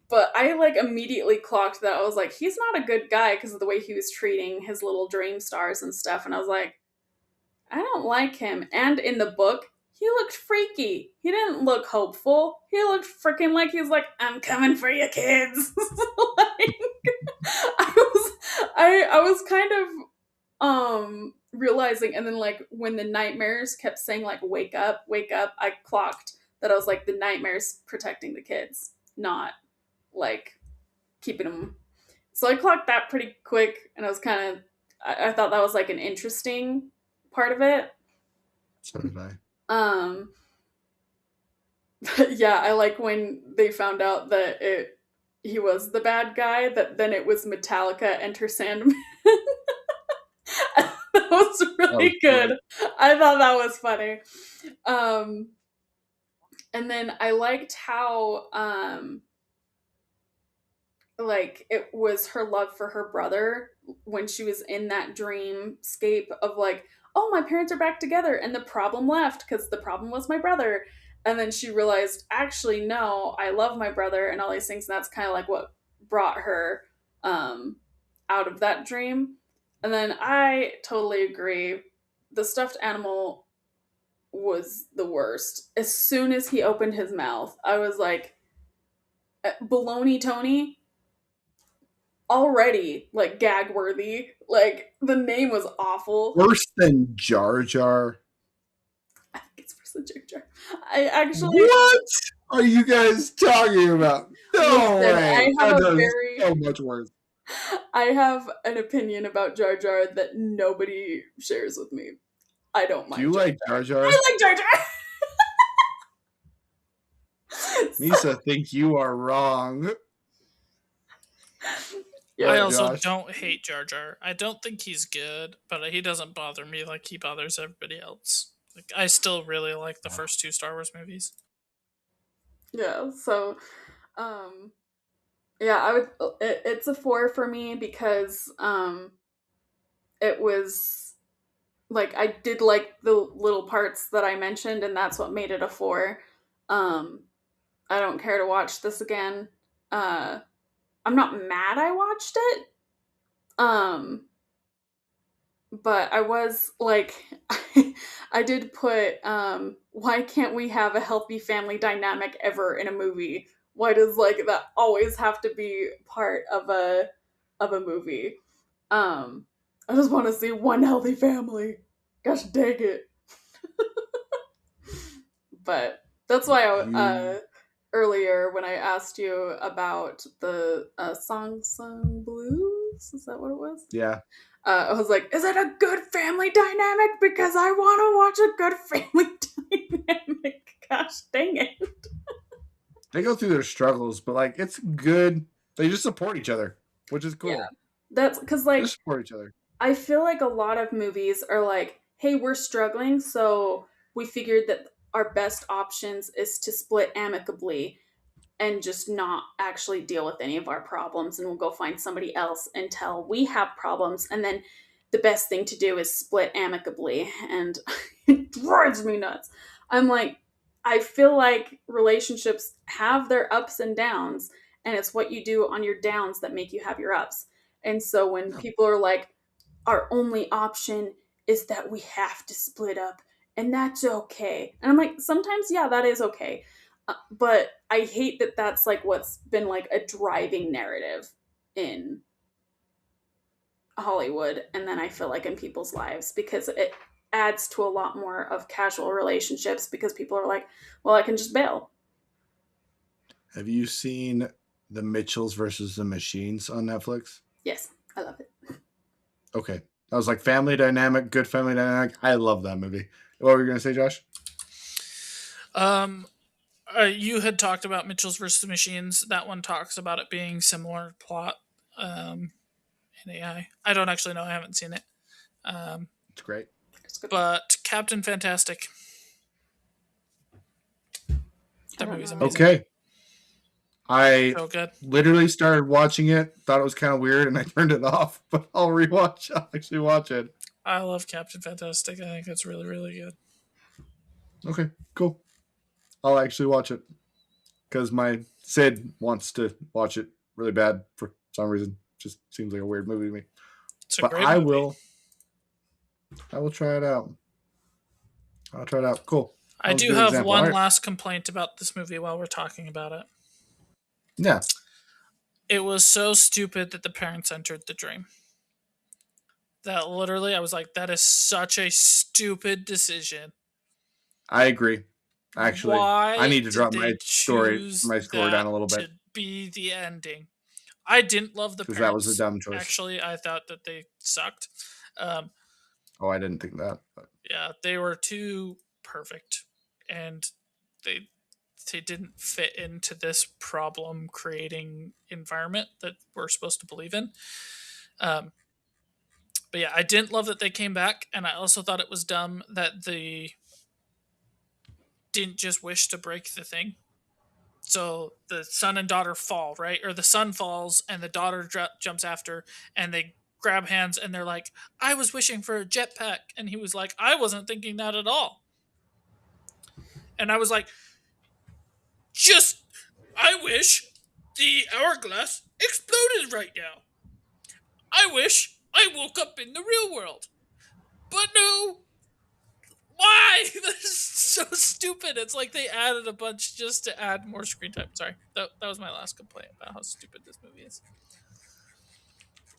but I like immediately clocked that I was like, he's not a good guy because of the way he was treating his little dream stars and stuff. And I was like, I don't like him. And in the book, he looked freaky. He didn't look hopeful. He looked freaking like he was like, I'm coming for you kids. Like, I was kind of realizing, and then like when the nightmares kept saying like wake up, I clocked that I was like, the nightmares protecting the kids, not like keeping them. So I clocked that pretty quick, and I was kind of, I thought that was like an interesting part of it. So did I. um yeah, I like when they found out that it he was the bad guy, that then it was Metallica Enter Sandman. That was That was really great. good. I thought that was funny. um and then I liked how like it was her love for her brother when she was in that dreamscape of like, oh, my parents are back together and the problem left because the problem was my brother. And then she realized, actually, no, I love my brother and all these things. And that's kind of like what brought her um, out of that dream. And then I totally agree. The stuffed animal was the worst. As soon as he opened his mouth, I was like, Baloney Tony, already like gag worthy. Like the name was awful. Worse than Jar Jar. I think it's for Jar Jar. I actually What are you guys talking about? No listen. way. That is so much worse. I have an opinion about Jar Jar that nobody shares with me. I don't Do you mind Jar like Jar Jar. Jar? I like Jar Jar. So, Misa, think you are wrong. I yeah. What, also Josh? don't hate Jar Jar. I don't think he's good, but he doesn't bother me like he bothers everybody else. Like I still really like the first two Star Wars movies. Yeah. So, um, yeah, I would. It's a 4 for me because it was like I did like the little parts that I mentioned, and that's what made it a 4. Um, I don't care to watch this again. Uh, I'm not mad I watched it. Um, but I was like, I did put, why can't we have a healthy family dynamic ever in a movie? Why does like that always have to be part of a movie? Um, I just want to see one healthy family. Gosh dang it! But that's why You earlier when I asked you about the song blues, is that what it was? yeah. I was like, is it a good family dynamic? Because I want to watch a good family dynamic. Gosh dang it. They go through their struggles, but like it's good. They just support each other, which is Yeah. cool. That's because, They like, just support each other. I feel like a lot of movies are like, hey, we're struggling, so we figured that our best options is to split amicably and just not actually deal with any of our problems, and we'll go find somebody else until we have problems, and then the best thing to do is split amicably, and it drives me nuts. I'm like, I feel like relationships have their ups and downs, and it's what you do on your downs that make you have your ups. And so when Yeah. people are like, our only option is that we have to split up, and that's okay, and I'm like, sometimes, yeah, that is okay. But I hate that that's like what's been like a driving narrative in Hollywood, and then I feel like in people's lives, because it adds to a lot more of casual relationships because people are like, well, I can just bail. Have you seen the Mitchells versus the Machines on Netflix? Yes, I love it. Okay. I was like family dynamic, good family dynamic. I love that movie. What were you gonna say, Josh? Um, you had talked about Mitchell's versus the Machines. That one talks about it being similar plot um, in AI. I don't actually know. I haven't seen it. Um, It's great. It's good. but Captain Fantastic. I That don't movie's know. amazing. Okay. I So good. literally started watching it, thought it was kind of weird, and I turned it off. But I'll actually watch it. I love Captain Fantastic. I think it's really, really good. Okay, cool. I'll actually watch it because my Sid wants to watch it really bad for some reason. Just seems like a weird movie to me. It's a But great movie. I will try it out. I'll try it out. Cool. I That was a do good have example. All one right. last complaint about this movie while we're talking about it. Yeah, It was so stupid that the parents entered the dream. That literally, I was like, that is such a stupid decision. I agree. Actually, I Why need to did drop they my choose score down that a little bit to be the ending? I didn't love the because that was a parents. dumb choice. Actually, I thought that they sucked. Um, Oh, I didn't think that. But yeah, they were too perfect, and they they didn't fit into this problem creating environment that we're supposed to believe in. Um, but yeah, I didn't love that they came back, and I also thought it was dumb that they didn't just wish to break the thing. So the son and daughter fall, right? Or the son falls and the daughter jumps after, and they grab hands and they're like, I was wishing for a jetpack. And he was like, I wasn't thinking that at all. And I was like, just, I wish the hourglass exploded right now. I wish I woke up in the real world. But no, why? That's so stupid. It's like they added a bunch just to add more screen time. Sorry, that was my last complaint about how stupid this movie is.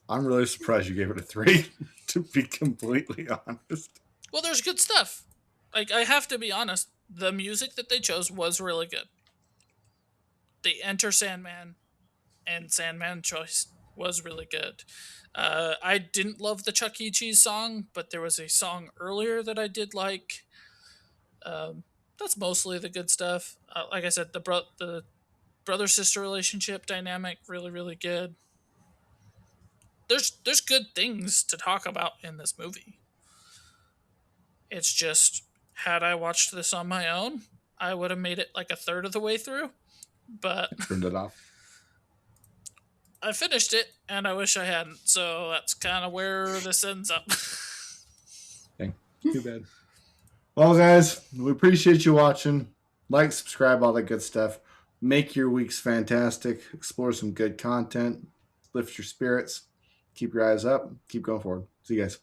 I'm really surprised you gave it a 3. To be completely honest, Well, there's good stuff. Like, I have to be honest, the music that they chose was really good. The Enter Sandman and Sandman choice was really good. I didn't love the Chuck E. Cheese song, but there was a song earlier that I did like. Um, that's mostly the good stuff. Like I said, the brother sister relationship dynamic really, really good. There's good things to talk about in this movie. It's just, had I watched this on my own, I would have made it like a third of the way through. But I turned it off. I finished it and I wish I hadn't. So that's kind of where this ends up. Dang, too bad. Well, guys, we appreciate you watching. Like, subscribe, all that good stuff. Make your weeks fantastic. Explore some good content. Lift your spirits. Keep your eyes up. Keep going forward. See you guys.